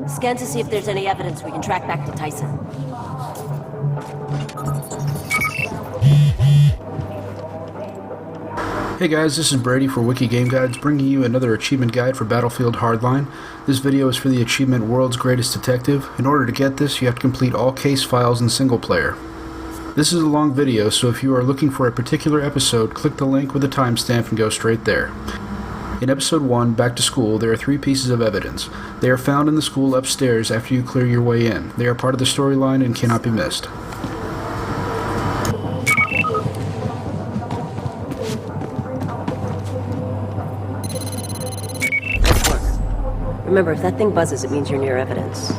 Scan to see if there's any evidence we can track back to Tyson. Hey guys, this is Brady for WikiGameGuides, bringing you another achievement guide for Battlefield Hardline. This video is for the achievement World's Greatest Detective. In order to get this, you have to complete all case files in single player. This is a long video, so if you are looking for a particular episode, click the link with the timestamp and go straight there. In Episode 1, Back to School, there are 3 pieces of evidence. They are found in the school upstairs after you clear your way in. They are part of the storyline and cannot be missed. Remember, if that thing buzzes, it means you're near evidence.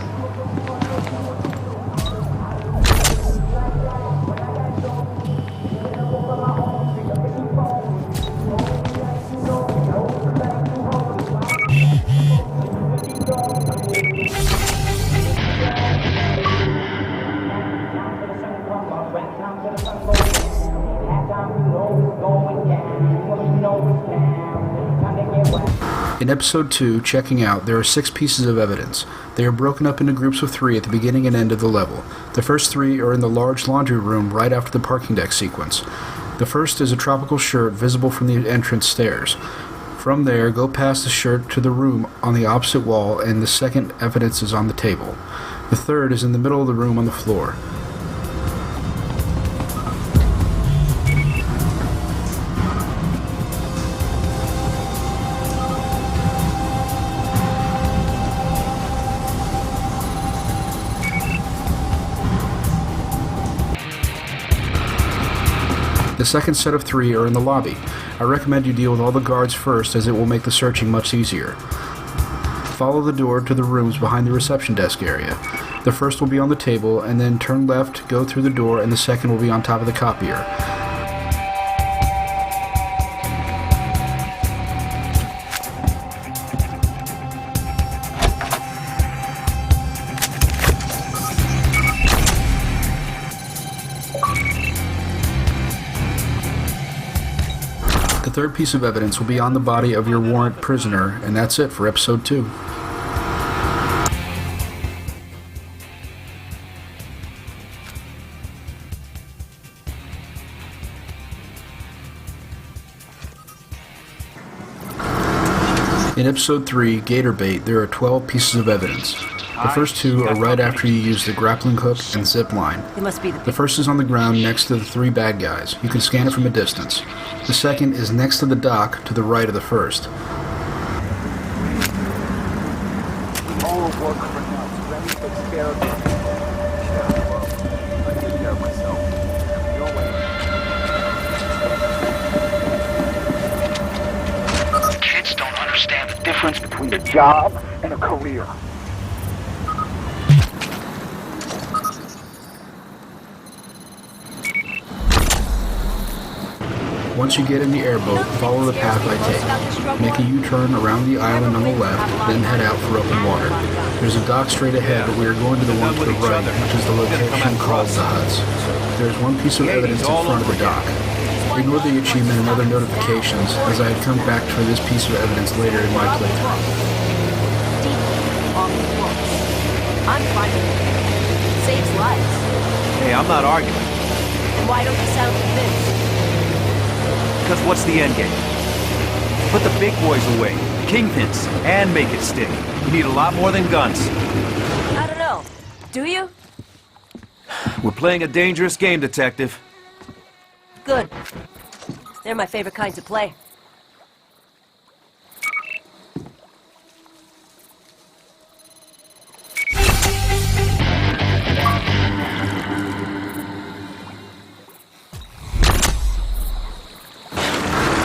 In Episode 2, Checking Out, there are 6 pieces of evidence. They are broken up into groups of 3 at the beginning and end of the level. The first 3 are in the large laundry room right after the parking deck sequence. The first is a tropical shirt visible from the entrance stairs. From there, go past the shirt to the room on the opposite wall, and the second evidence is on the table. The third is in the middle of the room on the floor. The second set of 3 are in the lobby. I recommend you deal with all the guards first, as it will make the searching much easier. Follow the door to the rooms behind the reception desk area. The first will be on the table, and then turn left, go through the door, and the second will be on top of the copier. The third piece of evidence will be on the body of your warrant prisoner, and that's it for Episode 2. In Episode 3, Gator Bait, there are 12 pieces of evidence. The first 2 are right after you use the grappling hook and zip line. The first is on the ground next to the 3 bad guys. You can scan it from a distance. The second is next to the dock to the right of the first. Kids don't understand the difference between a job and a career. Once you get in the airboat, follow the path I take. Make a U-turn around the island on the left, then head out for open water. There's a dock straight ahead, but we are going to the one to the right, which is the location called the huts. There is one piece of evidence in front of the dock. Ignore the achievement and other notifications, as I had come back for this piece of evidence later in my playthrough. I'm fighting. It saves lives. Hey, I'm not arguing. Why don't you sound convinced? Because what's the end game? Put the big boys away, kingpins, and make it stick. You need a lot more than guns. I don't know. Do you? We're playing a dangerous game, Detective. Good. They're my favorite kind to play.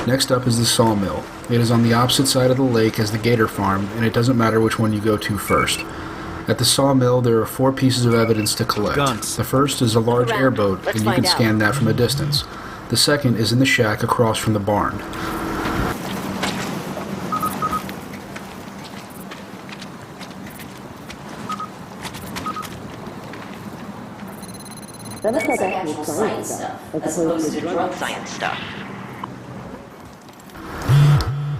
Next up is the sawmill. It is on the opposite side of the lake as the Gator farm, and it doesn't matter which one you go to first. At the sawmill, there are 4 pieces of evidence to collect. Guns. The first is a large airboat, and you can scan that from a distance. The second is in the shack across from the barn. That looks like actual science stuff, as opposed to drug science stuff.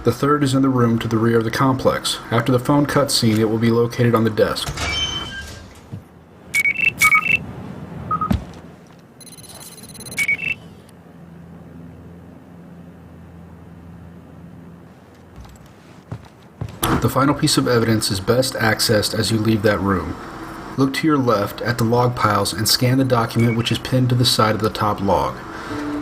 The third is in the room to the rear of the complex. After the phone cutscene, it will be located on the desk. The final piece of evidence is best accessed as you leave that room. Look to your left at the log piles and scan the document which is pinned to the side of the top log.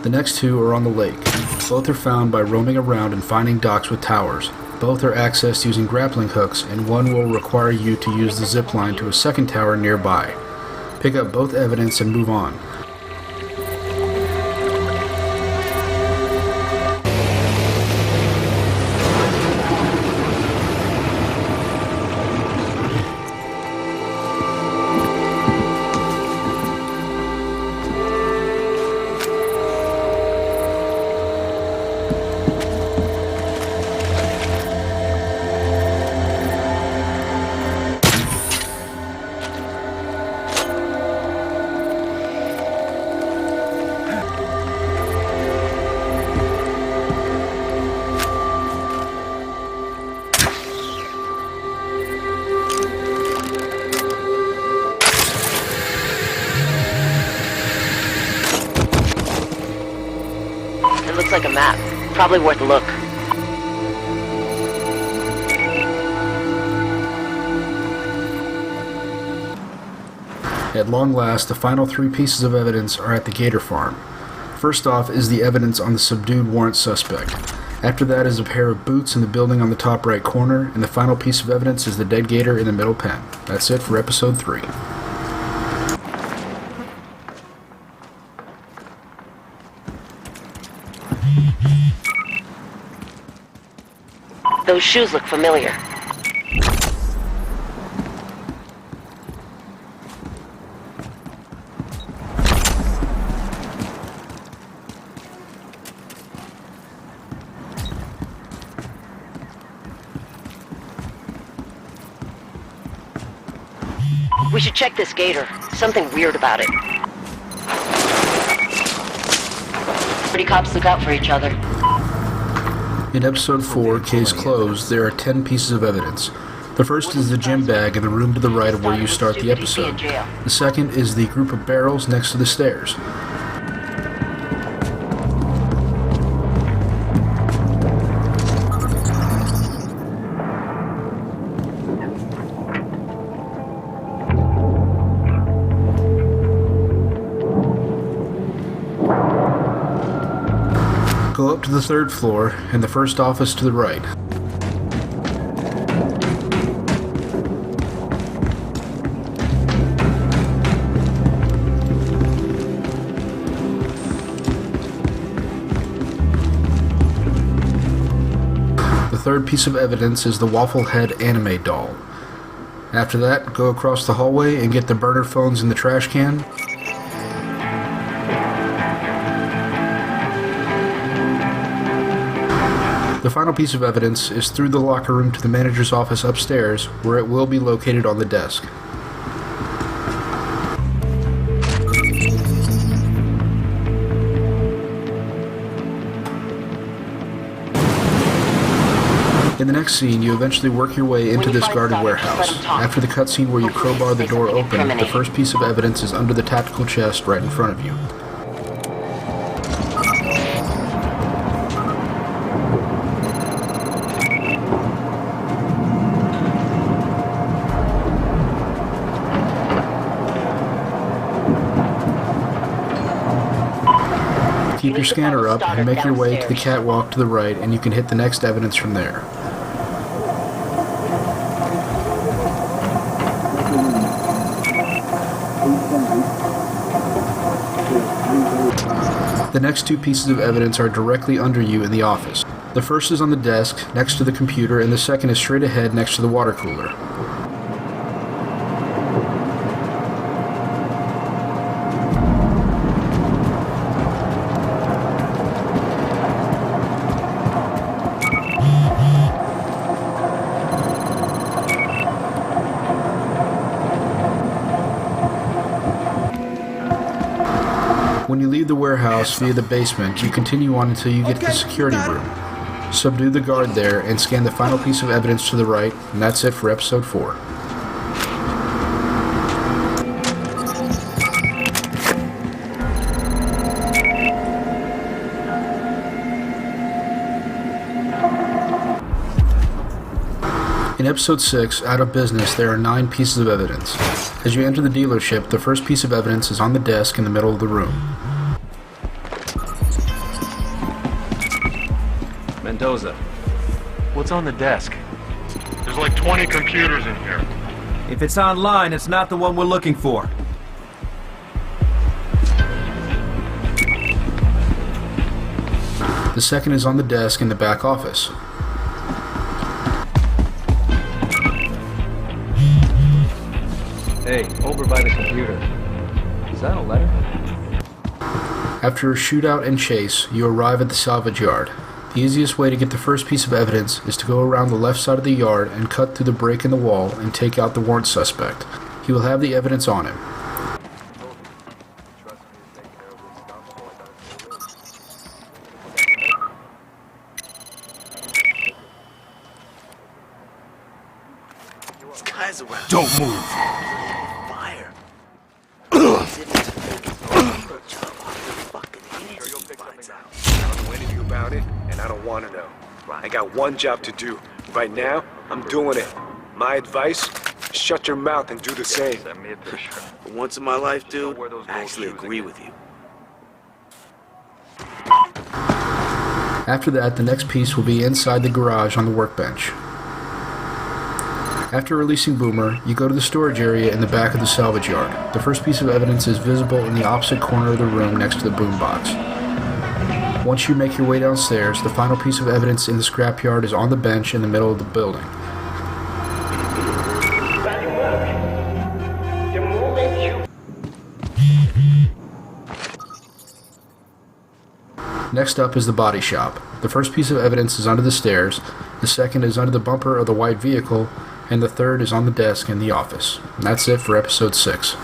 The next two are on the lake. Both are found by roaming around and finding docks with towers. Both are accessed using grappling hooks, and one will require you to use the zip line to a second tower nearby. Pick up both evidence and move on. It looks like a map. Probably worth a look. At long last, the final three pieces of evidence are at the Gator farm. First off is the evidence on the subdued warrant suspect. After that is a pair of boots in the building on the top right corner, and the final piece of evidence is the dead Gator in the middle pen. That's it for episode 3. Those shoes look familiar. We should check this Gator. Something weird about it. Pretty cops look out for each other. In episode 4, Case Closed, there are 10 pieces of evidence. The first is the gym bag in the room to the right of where you start the episode. The second is the group of barrels next to the stairs. Go up to the 3rd floor and the first office to the right. The third piece of evidence is the Waffle Head anime doll. After that, go across the hallway and get the burner phones in the trash can. The final piece of evidence is through the locker room to the manager's office upstairs, where it will be located on the desk. In the next scene, you eventually work your way into this guarded warehouse. After the cutscene where you crowbar the door open, the first piece of evidence is under the tactical chest right in front of you. Keep your scanner up and make your way to the catwalk to the right, and you can hit the next evidence from there. The next two pieces of evidence are directly under you in the office. The first is on the desk, next to the computer, and the second is straight ahead next to the water cooler. When you leave the warehouse via the basement, you continue on until you get to the security room. Subdue the guard there and scan the final piece of evidence to the right, and that's it for episode 4. In episode 6, Out of Business, there are 9 pieces of evidence. As you enter the dealership, the first piece of evidence is on the desk in the middle of the room. Mendoza, what's on the desk? There's like 20 computers in here. If it's online, it's not the one we're looking for. The second is on the desk in the back office. Hey, over by the computer. Is that a letter? After a shootout and chase, you arrive at the salvage yard. The easiest way to get the first piece of evidence is to go around the left side of the yard and cut through the break in the wall and take out the warrant suspect. He will have the evidence on him. Don't move! Fire. I don't know anything about it, and I don't want to know. I got one job to do. Right now, I'm doing it. My advice, shut your mouth and do the same. For once in my life, dude, I actually agree with you. After that, the next piece will be inside the garage on the workbench. After releasing Boomer, you go to the storage area in the back of the salvage yard. The first piece of evidence is visible in the opposite corner of the room next to the boombox. Once you make your way downstairs, the final piece of evidence in the scrapyard is on the bench in the middle of the building. Next up is the body shop. The first piece of evidence is under the stairs, the second is under the bumper of the white vehicle, and the third is on the desk in the office. And that's it for episode 6.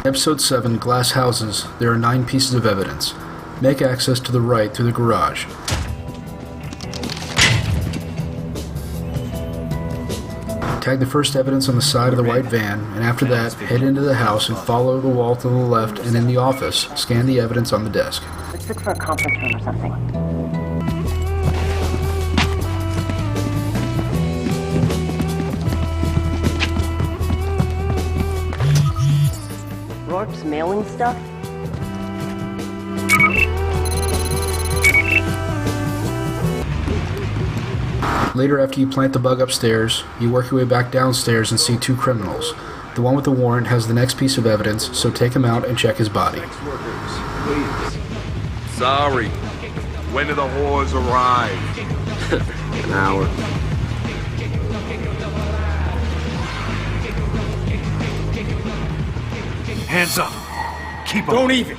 Episode 7, Glass Houses. There are 9 pieces of evidence. Make access to the right through the garage. Tag the first evidence on the side of the white van, and after that, head into the house and follow the wall to the left, and in the office, scan the evidence on the desk. Let's look for a conference room or something. Rourke's mailing stuff? Later, after you plant the bug upstairs, you work your way back downstairs and see 2 criminals. The one with the warrant has the next piece of evidence, so take him out and check his body. Sorry. When do the whores arrive? An hour. Hands up! Keep 'em. Don't even!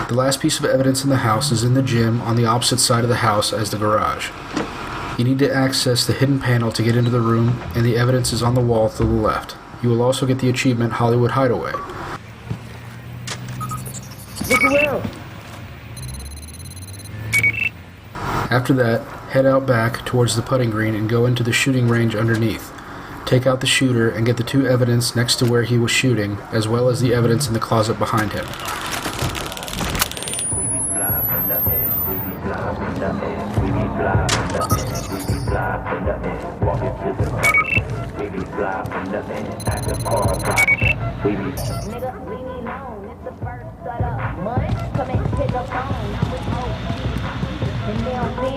The last piece of evidence in the house is in the gym on the opposite side of the house as the garage. You need to access the hidden panel to get into the room, and the evidence is on the wall to the left. You will also get the achievement Hollywood Hideaway. Look around! After that, head out back towards the putting green and go into the shooting range underneath. Take out the shooter and get the 2 evidence next to where he was shooting, as well as the evidence in the closet behind him.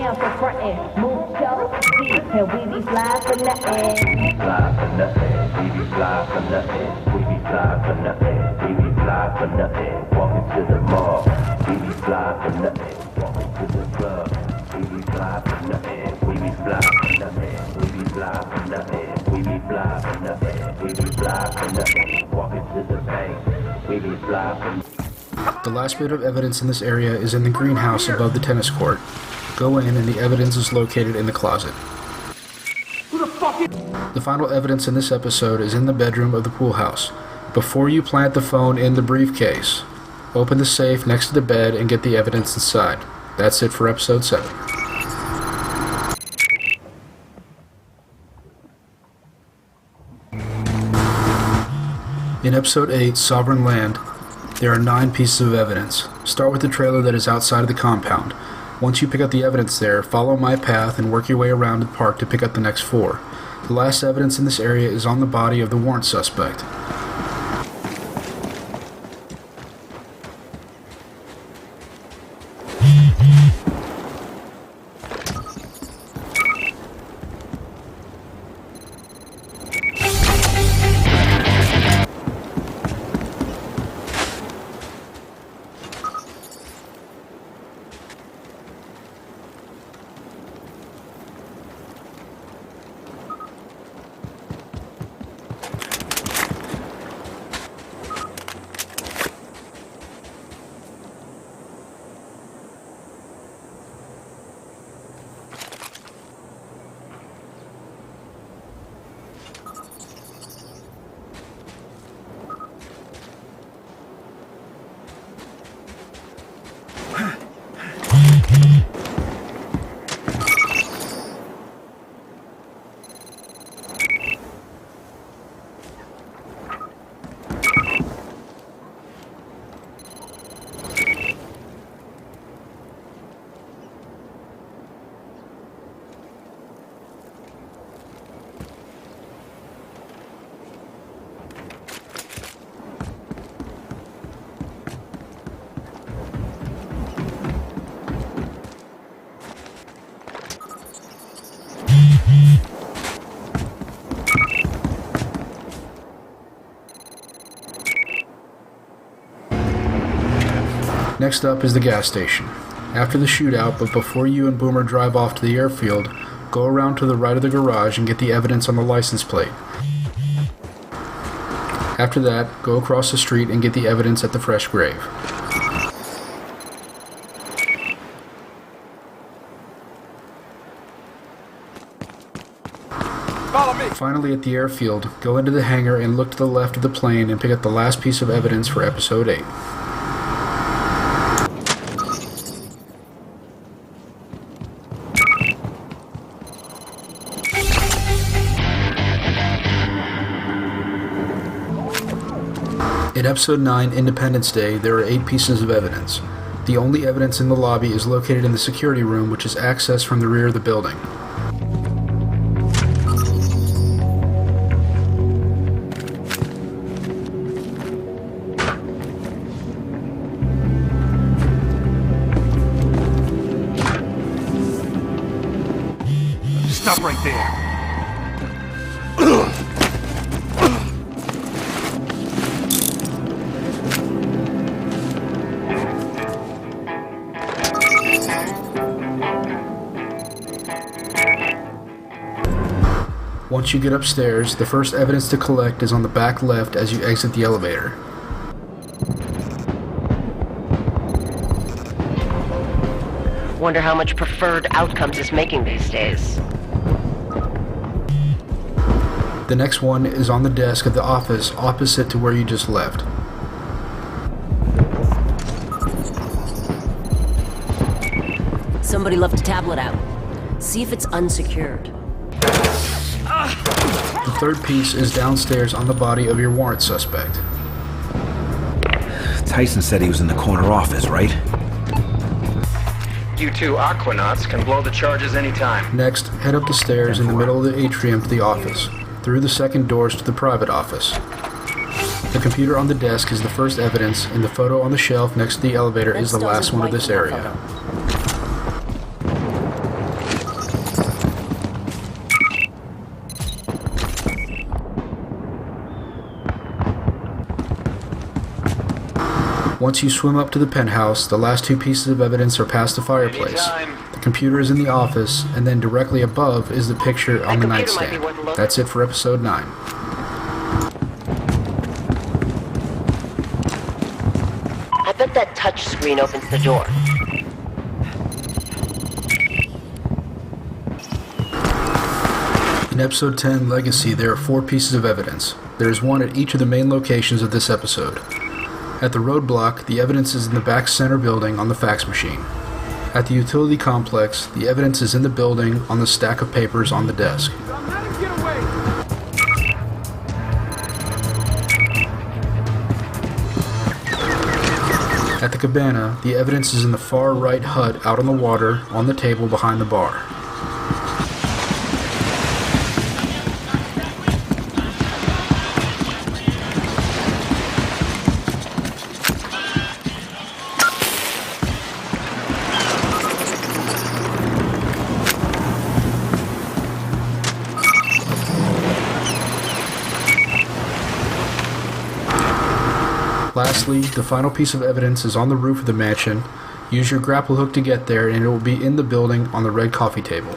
am for frontin'. Move your feet, and we be fly for nothing. Fly for nothing, we be fly for nothing. We be fly for nothing, we be fly for nothing. Walking to the mall, we be fly for nothing. Walking to the club, we be fly for nothing. We be fly for nothing, we be fly for nothing. We be fly for nothing, we be fly for nothing. Walking to the bank, we be fly for nothing. The last bit of evidence in this area is in the greenhouse above the tennis court. Go in and the evidence is located in the closet. The final evidence in this episode is in the bedroom of the pool house. Before you plant the phone in the briefcase, open the safe next to the bed and get the evidence inside. That's it for episode 7. In episode 8, Sovereign Land, there are 9 pieces of evidence. Start with the trailer that is outside of the compound. Once you pick up the evidence there, follow my path and work your way around the park to pick up the next 4. The last evidence in this area is on the body of the warrant suspect. Next up is the gas station. After the shootout, but before you and Boomer drive off to the airfield, go around to the right of the garage and get the evidence on the license plate. After that, go across the street and get the evidence at the fresh grave. Finally, at the airfield, go into the hangar and look to the left of the plane and pick up the last piece of evidence for episode 8. In episode 9, Independence Day, there are 8 pieces of evidence. The only evidence in the lobby is located in the security room, which is accessed from the rear of the building. Stop right there. Once you get upstairs, the first evidence to collect is on the back left as you exit the elevator. Wonder how much preferred outcomes is making these days. The next one is on the desk of the office opposite to where you just left. Somebody left a tablet out. See if it's unsecured. The third piece is downstairs on the body of your warrant suspect. Tyson said he was in the corner office, right? You two Aquanauts can blow the charges anytime. Next, head up the stairs in the middle of the atrium to the office, through the second doors to the private office. The computer on the desk is the first evidence, and the photo on the shelf next to the elevator is the last one of this area. Once you swim up to the penthouse, the last 2 pieces of evidence are past the fireplace. The computer is in the office, and then directly above is the picture on the nightstand. That's it for episode 9. I bet that touch screen opens the door. In episode 10, Legacy, there are 4 pieces of evidence. There is one at each of the main locations of this episode. At the roadblock, the evidence is in the back center building on the fax machine. At the utility complex, the evidence is in the building on the stack of papers on the desk. At the cabana, the evidence is in the far right hut out on the water on the table behind the bar. Lastly, the final piece of evidence is on the roof of the mansion. Use your grapple hook to get there, and it will be in the building on the red coffee table.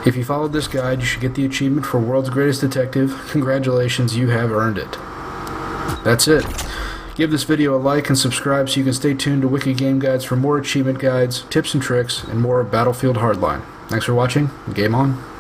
If you followed this guide, you should get the achievement for World's Greatest Detective. Congratulations, you have earned it. That's it. Give this video a like and subscribe so you can stay tuned to WikiGameGuides for more achievement guides, tips and tricks, and more Battlefield Hardline. Thanks for watching, and game on.